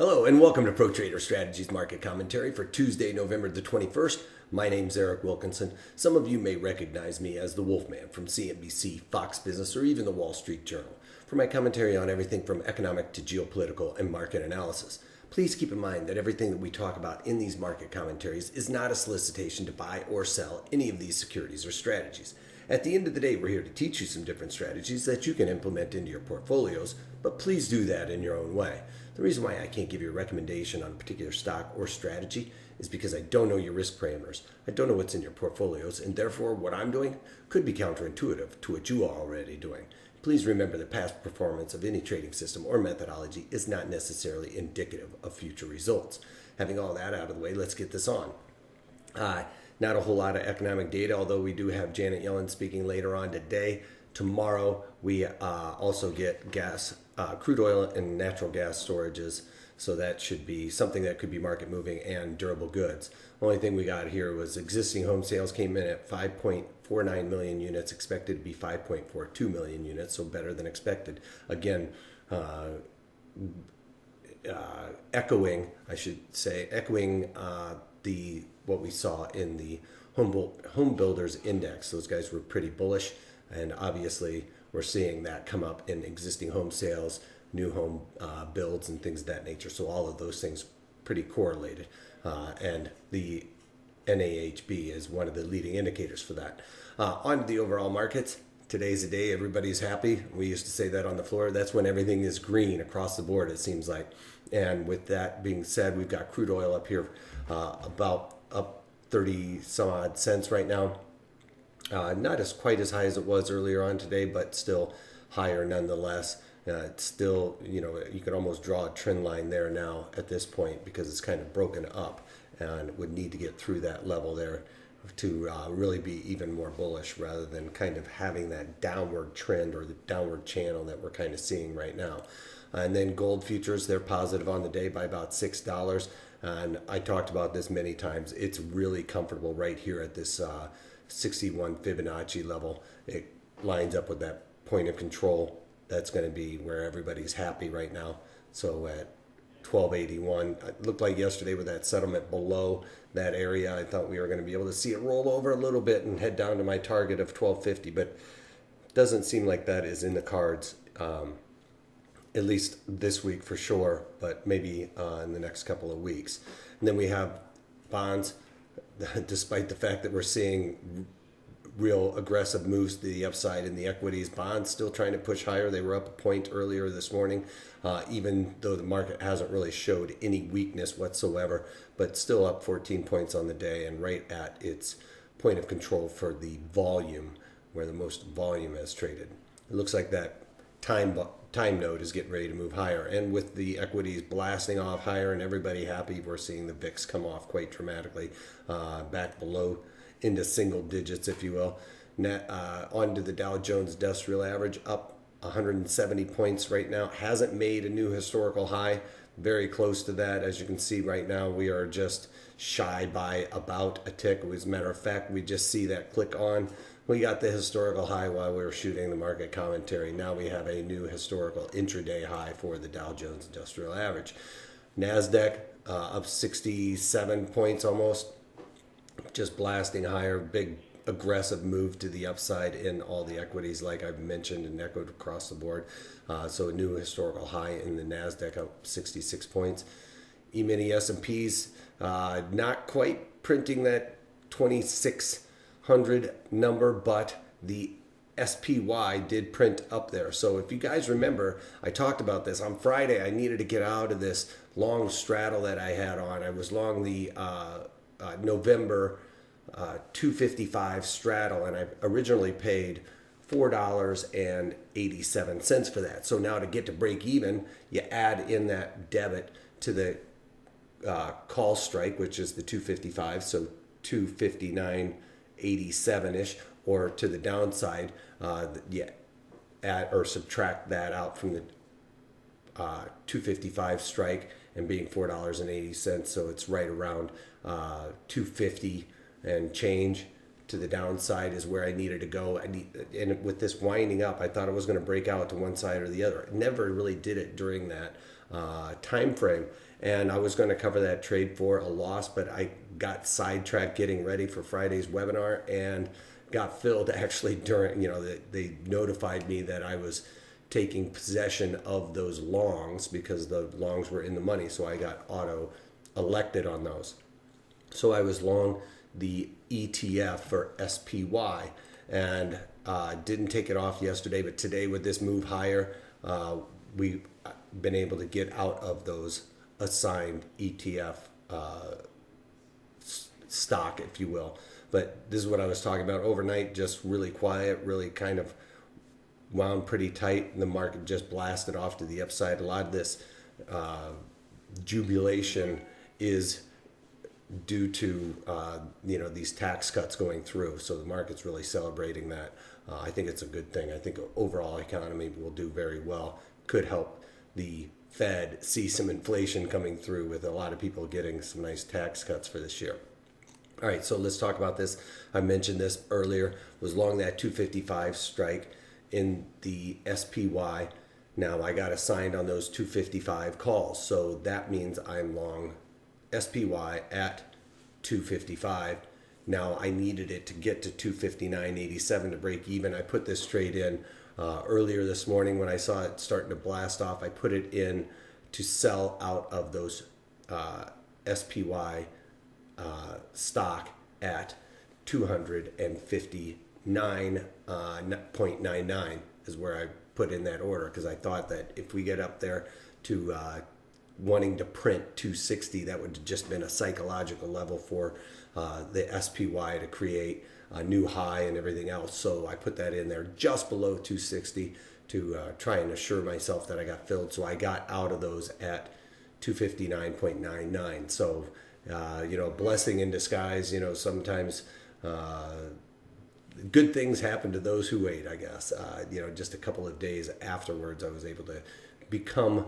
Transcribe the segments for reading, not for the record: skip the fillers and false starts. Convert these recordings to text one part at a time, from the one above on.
Hello and welcome to Pro Trader Strategies Market Commentary for Tuesday, November the 21st. My name's Eric Wilkinson. Some of you may recognize me as the Wolfman from CNBC, Fox Business, or even the Wall Street Journal for my commentary on everything from economic to geopolitical and market analysis. Please keep in mind that everything that we talk about in these market commentaries is not a solicitation to buy or sell any of these securities or strategies. At the end of the day, we're here to teach you some different strategies that you can implement into your portfolios, but please do that in your own way. The reason why I can't give you a recommendation on a particular stock or strategy is because I don't know your risk parameters. I don't know what's in your portfolios, and therefore what I'm doing could be counterintuitive to what you are already doing. Please remember that past performance of any trading system or methodology is not necessarily indicative of future results. Having all that out of the way, let's get this on. Not a whole lot of economic data, although we do have Janet Yellen speaking later on today. Tomorrow, we also get crude oil and natural gas storages. So that should be something that could be market moving and durable goods. Only thing we got here was existing home sales came in at 5.49 million units, expected to be 5.42 million units, so better than expected. Again, echoing what we saw in the home builders index. Those guys were pretty bullish, and obviously we're seeing that come up in existing home sales, new home builds, and things of that nature. So all of those things pretty correlated, and the NAHB is one of the leading indicators for that. On the overall markets, today's the day everybody's happy. We used to say that on the floor. That's when everything is green across the board, it seems like. And with that being said, we've got crude oil up here about up 30 some odd cents right now. Not as quite as high as it was earlier on today, but still higher nonetheless. It's still, you could almost draw a trend line there now at this point because it's kind of broken up and would need to get through that level there to really be even more bullish rather than kind of having that downward trend or the downward channel that we're kind of seeing right now. And then gold futures, they're positive on the day by about $6. And I talked about this many times. It's really comfortable right here at this 61 Fibonacci level. It lines up with that point of control. That's going to be where everybody's happy right now. So at 1281, it looked like yesterday with that settlement below that area, I thought we were going to be able to see it roll over a little bit and head down to my target of 1250, but it doesn't seem like that is in the cards, at least this week for sure, but maybe in the next couple of weeks. And then we have bonds. Despite the fact that we're seeing real aggressive moves to the upside in the equities, bonds still trying to push higher. They were up a point earlier this morning, even though the market hasn't really showed any weakness whatsoever, but still up 14 points on the day and right at its point of control for the volume, where the most volume has traded. It looks like that time node is getting ready to move higher, and with the equities blasting off higher and everybody happy, we're seeing the VIX come off quite dramatically, back below into single digits, if you will. Onto the Dow Jones Industrial Average, up 170 points right now. Hasn't made a new historical high. Very close to that. As you can see right now, we are just shy by about a tick. As a matter of fact, we just see that click on. We got the historical high while we were shooting the market commentary. Now we have a new historical intraday high for the Dow Jones Industrial Average. Nasdaq up 67 points almost, just blasting higher. Big aggressive move to the upside in all the equities, like I've mentioned and echoed across the board. So a new historical high in the Nasdaq, up 66 points. E-mini S&Ps not quite printing that 2600 number, but the SPY did print up there. So if you guys remember, I talked about this on Friday. I needed to get out of this long straddle that I had on. I was long the November 255 straddle, and I originally paid $4.87 for that. So now to get to break even, you add in that debit to the call strike, which is the 255, so 259.87-ish, or to the downside, add or subtract that out from the 255 strike and being $4.80, so it's right around 250 and change to the downside is where I needed to go. And with this winding up, I thought it was going to break out to one side or the other. It never really did it during that time frame. And I was going to cover that trade for a loss, but I got sidetracked getting ready for Friday's webinar and got filled actually during, they notified me that I was taking possession of those longs because the longs were in the money. So I got auto elected on those. So I was long the ETF for SPY and didn't take it off yesterday, but today with this move higher, we've been able to get out of those assigned ETF stock, if you will. But this is what I was talking about overnight, just really quiet, really kind of wound pretty tight, and the market just blasted off to the upside. A lot of this jubilation is due to these tax cuts going through, so the market's really celebrating that. I think it's a good thing. I think overall economy will do very well. Could help the Fed see some inflation coming through with a lot of people getting some nice tax cuts for this year. All right, so let's talk about this. I mentioned this earlier, was long that 255 strike in the SPY. Now I got assigned on those 255 calls, so that means I'm long SPY at 255. Now I needed it to get to 259.87 to break even. I put this trade in earlier this morning when I saw it starting to blast off. I put it in to sell out of those SPY stock at 259.99 is where I put in that order, because I thought that if we get up there to wanting to print 260, that would have just been a psychological level for the SPY to create a new high and everything else. So I put that in there just below 260 to try and assure myself that I got filled. So I got out of those at 259.99. So, blessing in disguise. Sometimes good things happen to those who wait, I guess. Just a couple of days afterwards, I was able to become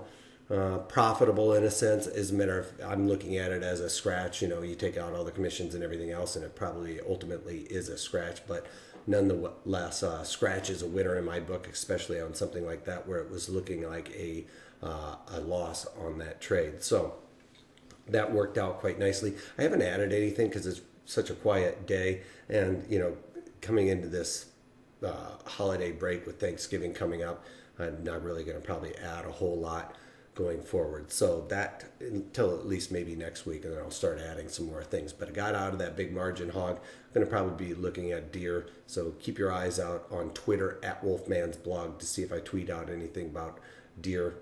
profitable in a sense. As a matter of, I'm looking at it as a scratch. You take out all the commissions and everything else, and it probably ultimately is a scratch. But nonetheless, scratch is a winner in my book, especially on something like that where it was looking like a loss on that trade. So that worked out quite nicely. I haven't added anything because it's such a quiet day, and coming into this holiday break with Thanksgiving coming up, I'm not really going to probably add a whole lot going forward. So that until at least maybe next week, and then I'll start adding some more things. But I got out of that big margin hog. I'm going to probably be looking at deer. So keep your eyes out on Twitter at Wolfman's blog to see if I tweet out anything about deer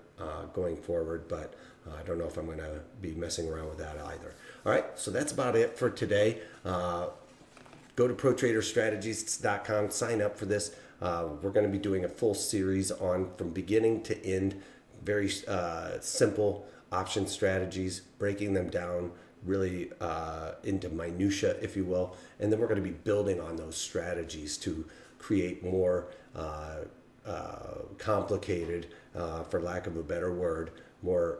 going forward. But I don't know if I'm going to be messing around with that either. All right, so that's about it for today. Go to ProTraderStrategies.com, sign up for this. We're going to be doing a full series on from beginning to end, very simple option strategies, breaking them down really into minutia, if you will. And then we're going to be building on those strategies to create more complicated, for lack of a better word, more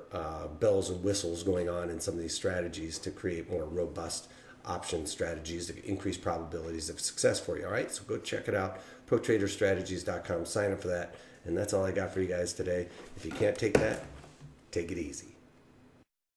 bells and whistles going on in some of these strategies to create more robust option strategies to increase probabilities of success for you. All right, so go check it out, ProTraderStrategies.com, sign up for that. And that's all I got for you guys today. If you can't take that, take it easy.